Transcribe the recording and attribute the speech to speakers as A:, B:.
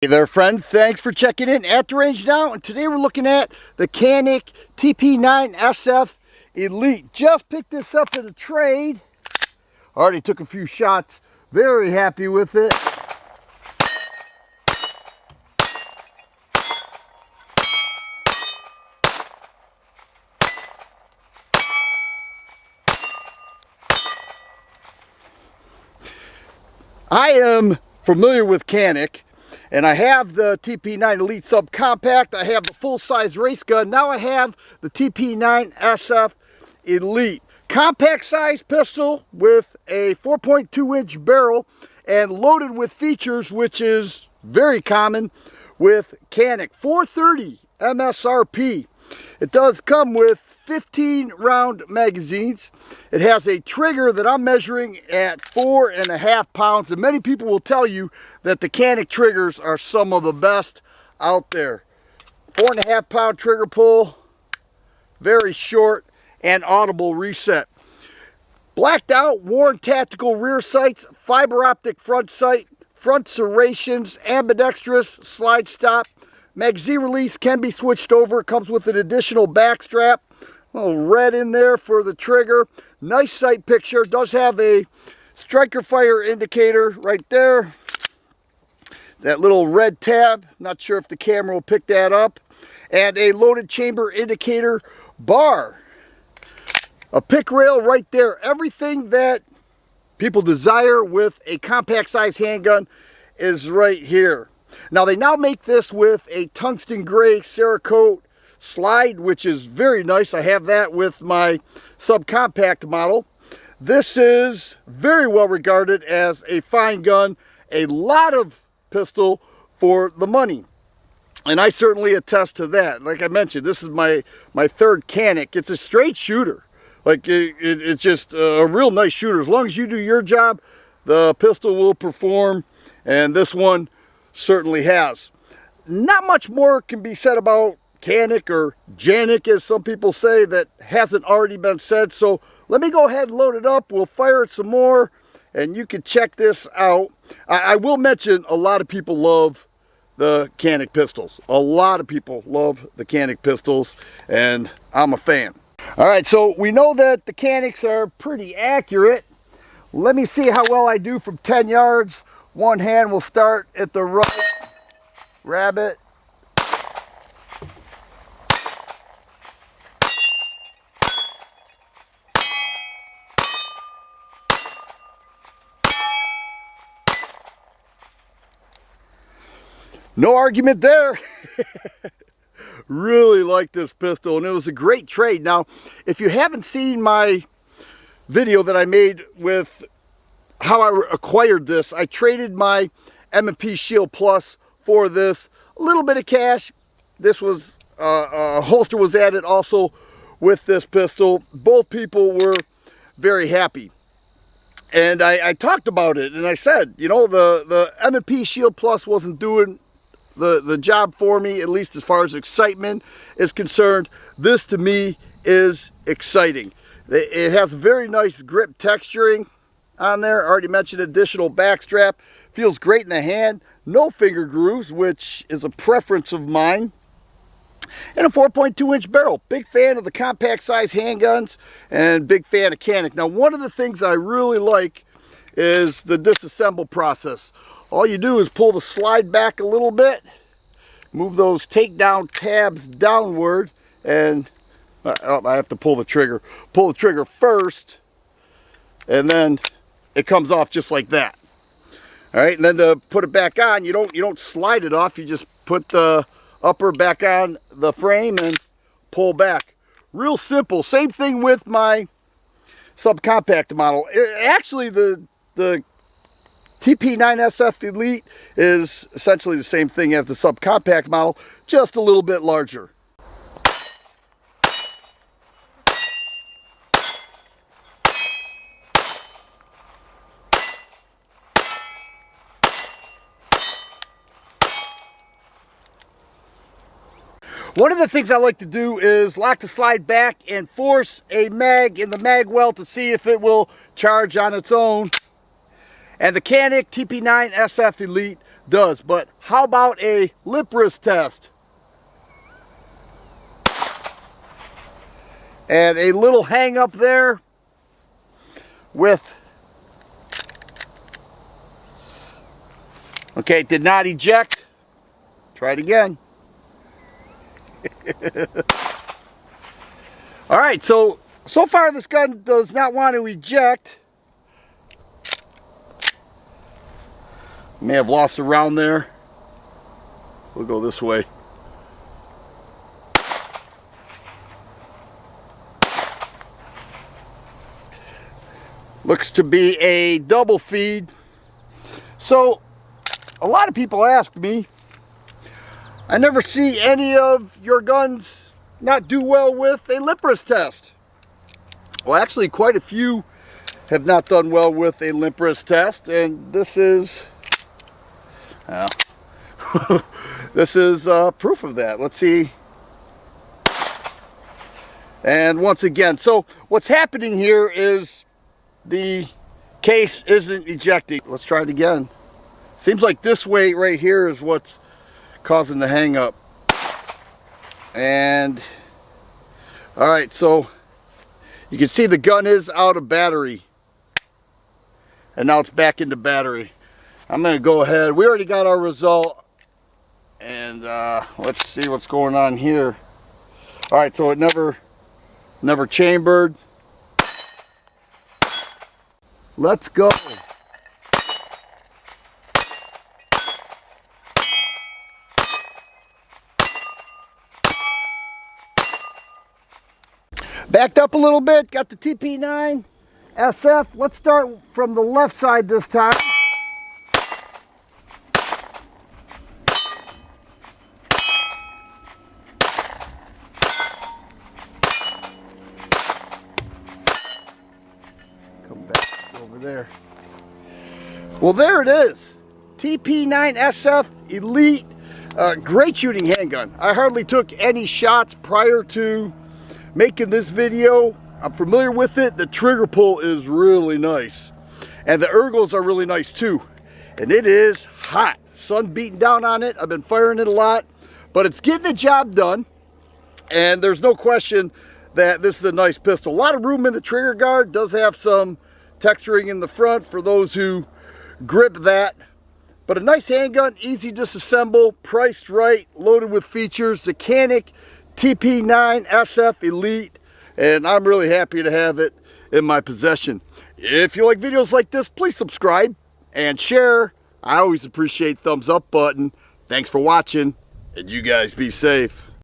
A: Hey there friends, thanks for checking in at the range now, and today we're looking at the Canik TP9SF Elite. Just picked this up at a trade. Already took a few shots, very happy with it. I am familiar with Canik, and I have the TP9 Elite Subcompact. I have the full-size race gun. Now I have the TP9 SF Elite. Compact size pistol with a 4.2-inch barrel and loaded with features, which is very common with Canik. $430 MSRP. It does come with 15-round magazines. It has a trigger that I'm measuring at 4.5 pounds, and many people will tell you that the Canik triggers are some of the best out there. 4.5 pound trigger pull, very short and audible reset. Blacked out, worn tactical rear sights, fiber optic front sight, front serrations, ambidextrous slide stop. Magazine release can be switched over. It comes with an additional back strap. A little red in there for the trigger. Nice sight picture. Does have a striker fire indicator right there. That little red tab. Not sure if the camera will pick that up. And a loaded chamber indicator bar. A pick rail right there. Everything that people desire with a compact size handgun is right here. Now they now make this with a tungsten gray Cerakote slide, which is very nice. I have that with my subcompact model. This is very well regarded as a fine gun, a lot of pistol for the money, and I certainly attest to that. Like I mentioned, this is my third Canik. It's a straight shooter. Like it's just a real nice shooter. As long as you do your job, the pistol will perform, and this one certainly has. Not much more can be said about Canik, or Janik as some people say, that hasn't already been said. So let me go ahead and load it up. We'll fire it some more and you can check this out. I will mention a lot of people love the Canik pistols. A lot of people love the Canik pistols, and I'm a fan. All right, so we know that the Caniks are pretty accurate. Let me see how well I do from 10 yards. One hand will start at the right. Rabbit. No argument there. Really like this pistol, and it was a great trade. Now, if you haven't seen my video that I made with how I acquired this, I traded my M&P Shield Plus for this. A little bit of cash. This was a holster was added also with this pistol. Both people were very happy. And I talked about it, and I said, you know, the M&P Shield Plus wasn't doing the job for me, at least as far as excitement is concerned. This to me is exciting. It has very nice grip texturing on there. I already mentioned additional back strap. Feels great in the hand. No finger grooves, which is a preference of mine. And a 4.2-inch barrel. Big fan of the compact size handguns and big fan of Canik. Now, one of the things I really like is the disassemble process. All you do is pull the slide back a little bit, move those takedown tabs downward, and I have to pull the trigger. Pull the trigger first, and then it comes off just like that. All right, and then to put it back on, you don't slide it off. You just put the upper back on the frame and pull back. Real simple. Same thing with my subcompact model. Actually, the TP9SF Elite is essentially the same thing as the subcompact model, just a little bit larger. One of the things I like to do is lock the slide back and force a mag in the mag well to see if it will charge on its own. And the Canik TP9 SF Elite does. But how about a lip wrist test? And a little hang up there with, okay, did not eject. Try it again. All right, so far this gun does not want to eject. May have lost a round there. We'll go this way. Looks to be a double feed. So a lot of people ask me, I never see any of your guns not do well with a lip wrist test. Well, actually quite a few have not done well with a lip wrist test, and this is this is proof of that. Let's see. And once again, so what's happening here is the case isn't ejecting. Let's try it again. Seems like this weight right here is what's causing the hang up. And all right, so you can see the gun is out of battery, and now it's back into battery. I'm gonna go ahead, we already got our result, and let's see what's going on here. All right, so it never chambered. Let's go. Backed up a little bit, got the TP9 SF. Let's start from the left side this time. Come back over there. Well, there it is. TP9 SF Elite. Great shooting handgun. I hardly took any shots prior to making this video. I'm familiar with it. The trigger pull is really nice, and the ergos are really nice too, and it is hot. Sun beating down on it. I've been firing it a lot, but it's getting the job done, and there's no question that this is a nice pistol. A lot of room in the trigger guard. Does have some texturing in the front for those who grip that, but a nice handgun, easy to disassemble, priced right, loaded with features. The Canik TP9 SF Elite, and I'm really happy to have it in my possession. If you like videos like this, please subscribe and share. I always appreciate thumbs up button. Thanks for watching, and you guys be safe.